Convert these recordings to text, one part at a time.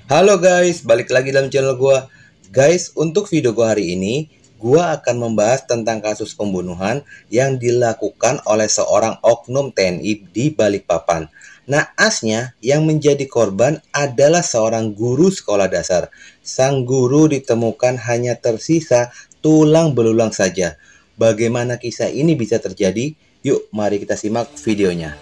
Halo guys, balik lagi dalam channel gua. Guys, untuk video gua hari ini, gua akan membahas tentang kasus pembunuhan yang dilakukan oleh seorang oknum TNI di Balikpapan. Naasnya, yang menjadi korban adalah seorang guru sekolah dasar. Sang guru ditemukan hanya tersisa tulang belulang saja. Bagaimana kisah ini bisa terjadi? Yuk, mari kita simak videonya.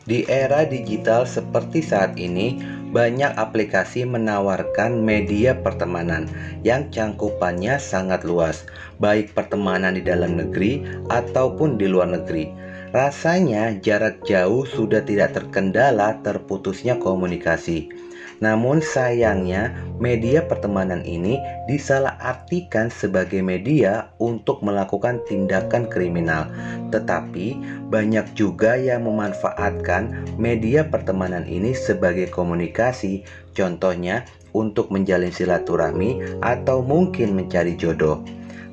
Di era digital seperti saat ini, banyak aplikasi menawarkan media pertemanan yang cangkupannya sangat luas, baik pertemanan di dalam negeri ataupun di luar negeri. Rasanya jarak jauh sudah tidak terkendala terputusnya komunikasi. Namun sayangnya, media pertemanan ini disalahartikan sebagai media untuk melakukan tindakan kriminal. Tetapi banyak juga yang memanfaatkan media pertemanan ini sebagai komunikasi, contohnya untuk menjalin silaturahmi atau mungkin mencari jodoh.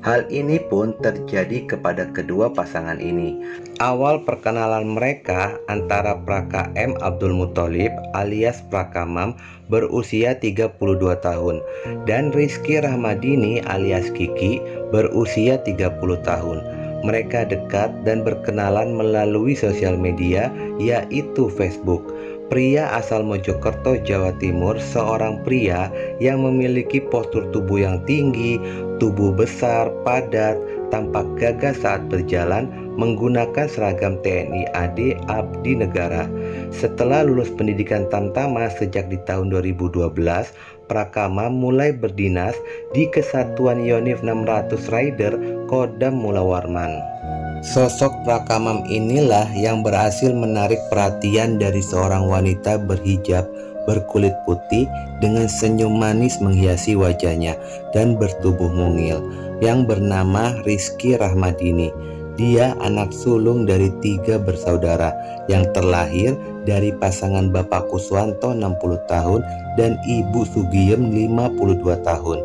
Hal ini pun terjadi kepada kedua pasangan ini. Awal perkenalan mereka antara Praka M. Abdul Muthalib alias Praka Mam berusia 32 tahun dan Rizky Rahmadini alias Kiki berusia 30 tahun. Mereka dekat dan berkenalan melalui sosial media yaitu Facebook. Pria asal Mojokerto, Jawa Timur, seorang pria yang memiliki postur tubuh yang tinggi, tubuh besar, padat, tampak gagah saat berjalan, menggunakan seragam TNI AD Abdi Negara. Setelah lulus pendidikan Tamtama sejak di tahun 2012, Prakama mulai berdinas di Kesatuan Yonif 600 Rider Kodam Mula Warman. Sosok Prakamam inilah yang berhasil menarik perhatian dari seorang wanita berhijab berkulit putih dengan senyum manis menghiasi wajahnya dan bertubuh mungil yang bernama Rizky Rahmadini. Dia anak sulung dari 3 bersaudara yang terlahir dari pasangan Bapak Kuswanto 60 tahun dan Ibu Sugiem 52 tahun.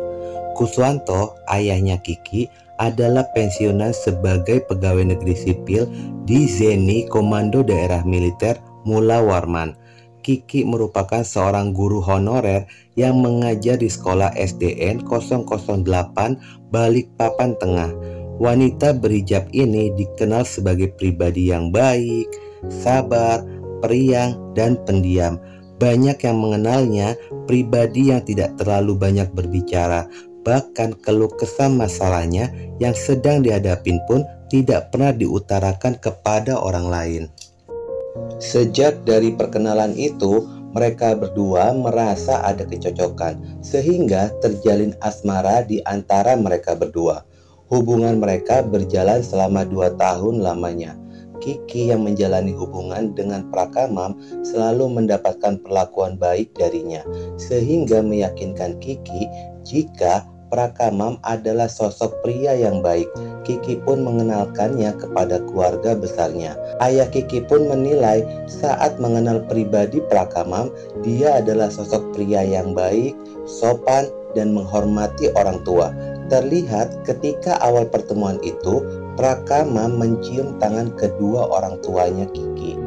Kuswanto, ayahnya Kiki, adalah pensiunan sebagai pegawai negeri sipil di ZENI Komando Daerah Militer Mula Warman. Kiki merupakan seorang guru honorer yang mengajar di sekolah SDN 008 Balikpapan Tengah. Wanita berhijab ini dikenal sebagai pribadi yang baik, sabar, periang, dan pendiam. Banyak yang mengenalnya pribadi yang tidak terlalu banyak berbicara. Bahkan keluh kesah masalahnya yang sedang dihadapin pun tidak pernah diutarakan kepada orang lain. Sejak dari perkenalan itu, mereka berdua merasa ada kecocokan, sehingga terjalin asmara di antara mereka berdua. Hubungan mereka berjalan selama 2 tahun lamanya. Kiki yang menjalani hubungan dengan Prakamam selalu mendapatkan perlakuan baik darinya, sehingga meyakinkan Kiki jika Prakamam adalah sosok pria yang baik. Kiki pun mengenalkannya kepada keluarga besarnya. Ayah Kiki pun menilai saat mengenal pribadi Prakamam, dia adalah sosok pria yang baik, sopan, dan menghormati orang tua. Terlihat ketika awal pertemuan itu, Prakamam mencium tangan kedua orang tuanya Kiki.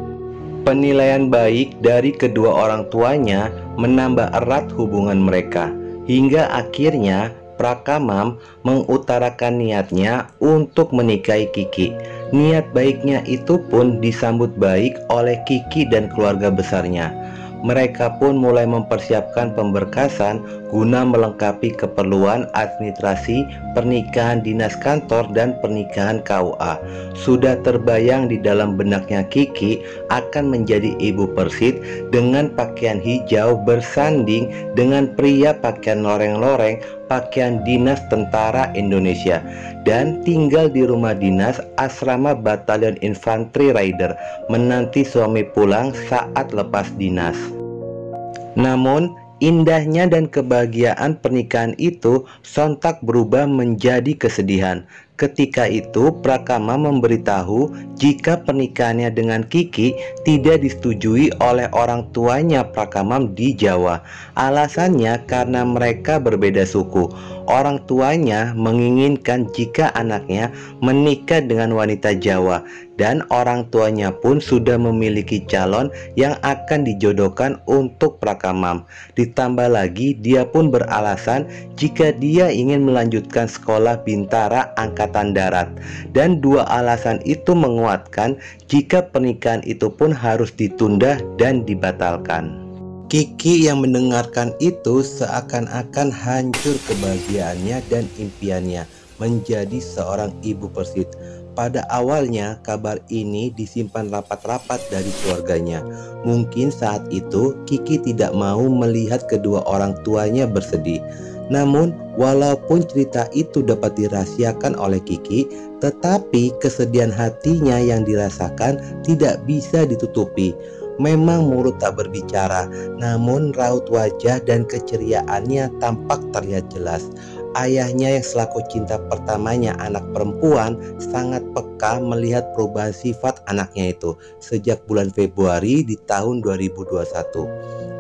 Penilaian baik dari kedua orang tuanya menambah erat hubungan mereka, hingga akhirnya Prakamam mengutarakan niatnya untuk menikahi Kiki. Niat baiknya itu pun disambut baik oleh Kiki dan keluarga besarnya. Mereka pun mulai mempersiapkan pemberkasan guna melengkapi keperluan administrasi pernikahan dinas kantor dan pernikahan KUA. Sudah terbayang di dalam benaknya Kiki akan menjadi ibu persit dengan pakaian hijau bersanding dengan pria pakaian loreng-loreng, pakaian dinas tentara Indonesia, dan tinggal di rumah dinas asrama Batalion Infanteri Rider menanti suami pulang saat lepas dinas. Namun indahnya dan kebahagiaan pernikahan itu sontak berubah menjadi kesedihan. Ketika itu, Prakama memberitahu jika pernikahannya dengan Kiki tidak disetujui oleh orang tuanya Prakamam di Jawa. Alasannya karena mereka berbeda suku. Orang tuanya menginginkan jika anaknya menikah dengan wanita Jawa, dan orang tuanya pun sudah memiliki calon yang akan dijodohkan untuk Prakamam. Ditambah lagi, dia pun beralasan jika dia ingin melanjutkan sekolah Bintara Angkatan Darat, dan dua alasan itu menguatkan jika pernikahan itu pun harus ditunda dan dibatalkan. Kiki yang mendengarkan itu seakan-akan hancur kebahagiaannya dan impiannya menjadi seorang ibu Persit. Pada awalnya kabar ini disimpan rapat-rapat dari keluarganya. Mungkin saat itu Kiki tidak mau melihat kedua orang tuanya bersedih. Namun walaupun cerita itu dapat dirahasiakan oleh Kiki, tetapi kesedihan hatinya yang dirasakan tidak bisa ditutupi. Memang mulut tak berbicara, namun raut wajah dan keceriaannya tampak terlihat jelas. Ayahnya yang selaku cinta pertamanya anak perempuan sangat peka melihat perubahan sifat anaknya itu sejak bulan Februari di tahun 2021.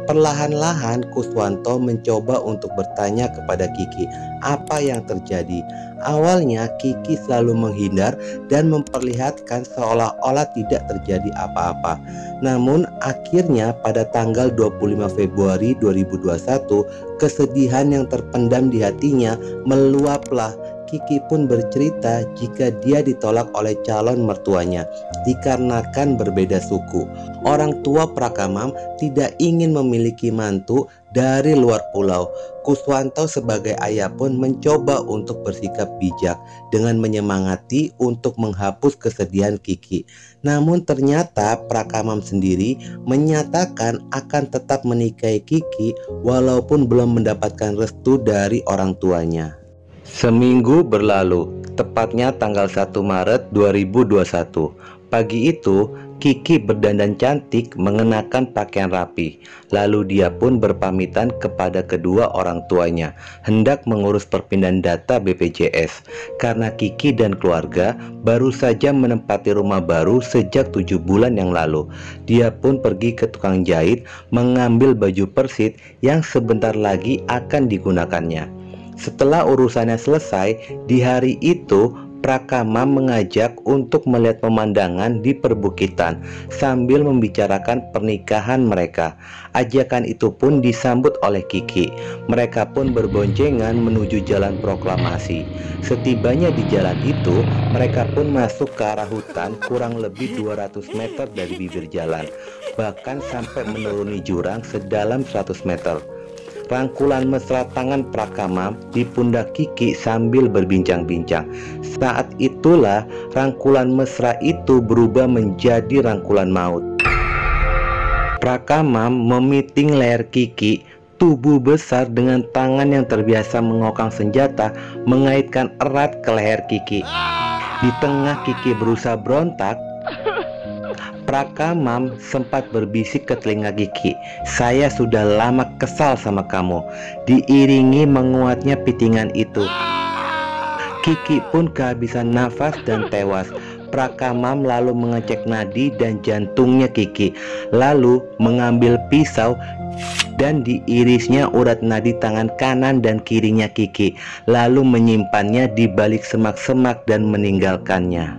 Perlahan-lahan Kuswanto mencoba untuk bertanya kepada Kiki apa yang terjadi. Awalnya Kiki selalu menghindar dan memperlihatkan seolah-olah tidak terjadi apa-apa. Namun akhirnya pada tanggal 25 Februari 2021, kesedihan yang terpendam di hatinya meluaplah. Kiki pun bercerita jika dia ditolak oleh calon mertuanya dikarenakan berbeda suku. Orang tua Prakamam tidak ingin memiliki mantu dari luar pulau. Kuswanto sebagai ayah pun mencoba untuk bersikap bijak dengan menyemangati untuk menghapus kesedihan Kiki. Namun ternyata Prakamam sendiri menyatakan akan tetap menikahi Kiki walaupun belum mendapatkan restu dari orang tuanya. Seminggu berlalu, tepatnya tanggal 1 Maret 2021. Pagi itu, Kiki berdandan cantik mengenakan pakaian rapi. Lalu dia pun berpamitan kepada kedua orang tuanya, hendak mengurus perpindahan data BPJS. Karena Kiki dan keluarga baru saja menempati rumah baru sejak 7 bulan yang lalu. Dia pun pergi ke tukang jahit mengambil baju Persit yang sebentar lagi akan digunakannya. Setelah urusannya selesai, di hari itu Prakamam mengajak untuk melihat pemandangan di perbukitan sambil membicarakan pernikahan mereka. Ajakan itu pun disambut oleh Kiki. Mereka pun berboncengan menuju jalan proklamasi. Setibanya di jalan itu, mereka pun masuk ke arah hutan kurang lebih 200 meter dari bibir jalan, bahkan sampai menuruni jurang sedalam 100 meter. Rangkulan mesra tangan Prakamam di pundak Kiki sambil berbincang-bincang. Saat itulah rangkulan mesra itu berubah menjadi rangkulan maut. Prakamam memiting leher Kiki. Tubuh besar dengan tangan yang terbiasa mengokang senjata mengaitkan erat ke leher Kiki. Di tengah Kiki berusaha berontak, Prakamam sempat berbisik ke telinga Kiki, "Saya sudah lama kesal sama kamu." Diiringi menguatnya pitingan itu, Kiki pun kehabisan nafas dan tewas. Prakamam lalu mengecek nadi dan jantungnya Kiki, lalu mengambil pisau dan diirisnya urat nadi tangan kanan dan kirinya Kiki, lalu menyimpannya di balik semak-semak dan meninggalkannya.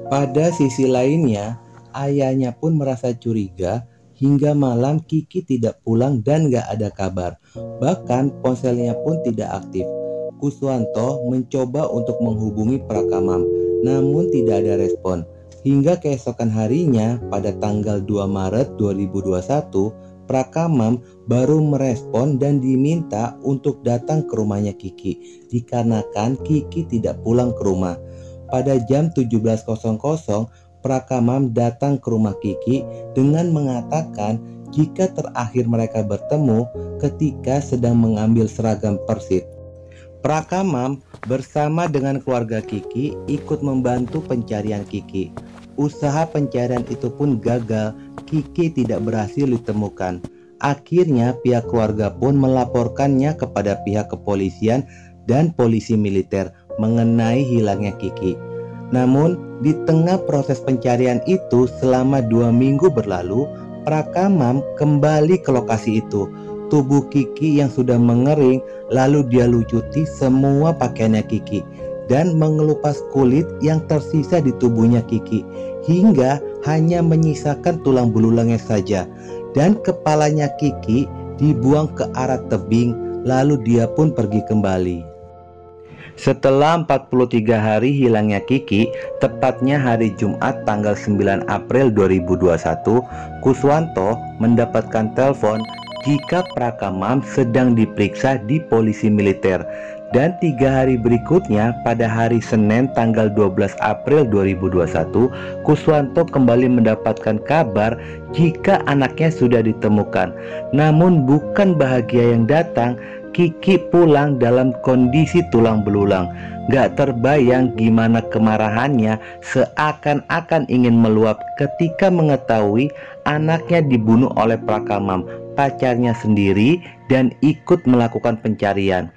Pada sisi lainnya, ayahnya pun merasa curiga hingga malam Kiki tidak pulang dan gak ada kabar. Bahkan ponselnya pun tidak aktif. Kuswanto mencoba untuk menghubungi Prakamam, namun tidak ada respon. Hingga keesokan harinya pada tanggal 2 Maret 2021, Prakamam baru merespon dan diminta untuk datang ke rumahnya Kiki, dikarenakan Kiki tidak pulang ke rumah. Pada jam 17.00, Prakamam datang ke rumah Kiki dengan mengatakan jika terakhir mereka bertemu ketika sedang mengambil seragam Persit. Prakamam bersama dengan keluarga Kiki ikut membantu pencarian Kiki. Usaha pencarian itu pun gagal, Kiki tidak berhasil ditemukan. Akhirnya pihak keluarga pun melaporkannya kepada pihak kepolisian dan polisi militer. mengenai hilangnya Kiki. Namun di tengah proses pencarian itu selama 2 minggu berlalu, Prakamam kembali ke lokasi itu. Tubuh Kiki yang sudah mengering, lalu dia lucuti semua pakaiannya Kiki dan mengelupas kulit yang tersisa di tubuhnya Kiki hingga hanya menyisakan tulang belulangnya saja, dan kepalanya Kiki dibuang ke arah tebing, lalu dia pun pergi kembali. Setelah 43 hari hilangnya Kiki, tepatnya hari Jumat tanggal 9 April 2021, Kuswanto mendapatkan telepon jika Prakamam sedang diperiksa di polisi militer. Dan 3 hari berikutnya, pada hari Senin tanggal 12 April 2021, Kuswanto kembali mendapatkan kabar jika anaknya sudah ditemukan. Namun bukan bahagia yang datang, Kiki pulang dalam kondisi tulang belulang. Gak terbayang gimana kemarahannya, seakan-akan ingin meluap ketika mengetahui anaknya dibunuh oleh Prakamam, pacarnya sendiri, dan ikut melakukan pencarian.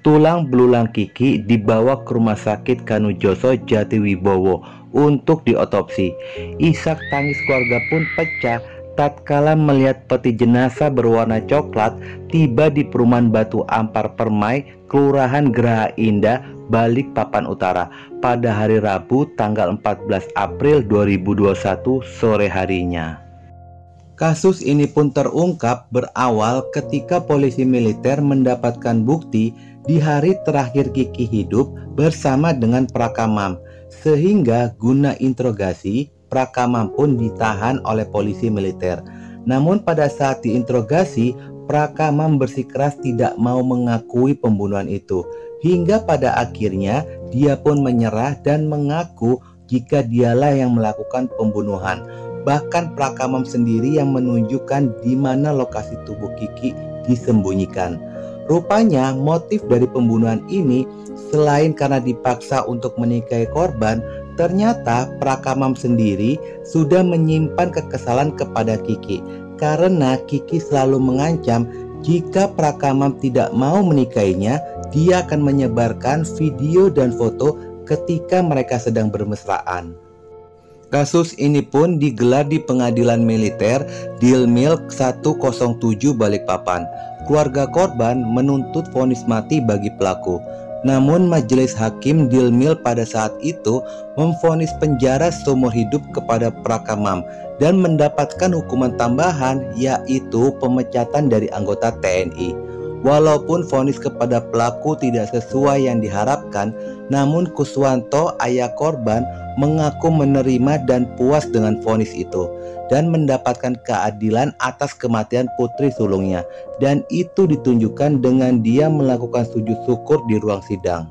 Tulang belulang Kiki dibawa ke Rumah Sakit Kanujoso Jatiwibowo untuk diotopsi. Isak tangis keluarga pun pecah tatkala melihat peti jenazah berwarna coklat tiba di perumahan Batu Ampar Permai, Kelurahan Geraha Indah, Balikpapan Utara pada hari Rabu tanggal 14 April 2021 sore harinya. Kasus ini pun terungkap berawal ketika polisi militer mendapatkan bukti di hari terakhir Kiki hidup bersama dengan Prakamam, sehingga guna interogasi Prakamam pun ditahan oleh polisi militer. Namun pada saat diinterogasi, Prakamam bersikeras tidak mau mengakui pembunuhan itu, hingga pada akhirnya dia pun menyerah dan mengaku jika dialah yang melakukan pembunuhan. Bahkan Prakamam sendiri yang menunjukkan di mana lokasi tubuh Kiki disembunyikan. Rupanya motif dari pembunuhan ini selain karena dipaksa untuk menikahi korban, ternyata Prakamam sendiri sudah menyimpan kekesalan kepada Kiki karena Kiki selalu mengancam jika Prakamam tidak mau menikahinya, dia akan menyebarkan video dan foto ketika mereka sedang bermesraan. Kasus ini pun digelar di Pengadilan Militer Dilmil 107 Balikpapan. Keluarga korban menuntut vonis mati bagi pelaku. Namun majelis hakim Dilmil pada saat itu memvonis penjara seumur hidup kepada Prakamam dan mendapatkan hukuman tambahan, yaitu pemecatan dari anggota TNI. Walaupun vonis kepada pelaku tidak sesuai yang diharapkan, namun Kuswanto, ayah korban, mengaku menerima dan puas dengan vonis itu dan mendapatkan keadilan atas kematian putri sulungnya, dan itu ditunjukkan dengan dia melakukan sujud syukur di ruang sidang.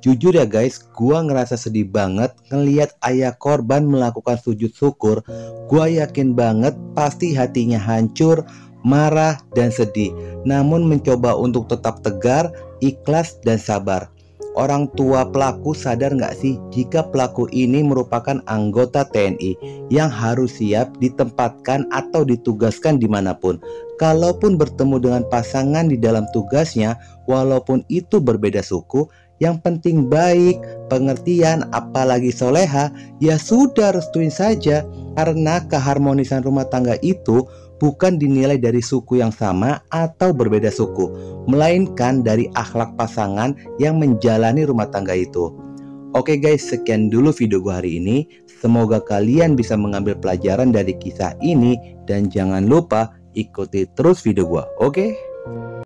Jujur ya guys, gua ngerasa sedih banget ngelihat ayah korban melakukan sujud syukur. Gua yakin banget pasti hatinya hancur, marah dan sedih, namun mencoba untuk tetap tegar, ikhlas dan sabar. Orang tua pelaku sadar nggak sih jika pelaku ini merupakan anggota TNI yang harus siap ditempatkan atau ditugaskan dimanapun. Kalaupun bertemu dengan pasangan di dalam tugasnya, walaupun itu berbeda suku, yang penting baik, pengertian, apalagi soleha, ya sudah restuin saja. Karena keharmonisan rumah tangga itu bukan dinilai dari suku yang sama atau berbeda suku, melainkan dari akhlak pasangan yang menjalani rumah tangga itu. Oke guys, sekian dulu video gua hari ini. Semoga kalian bisa mengambil pelajaran dari kisah ini, dan jangan lupa ikuti terus video gua, oke?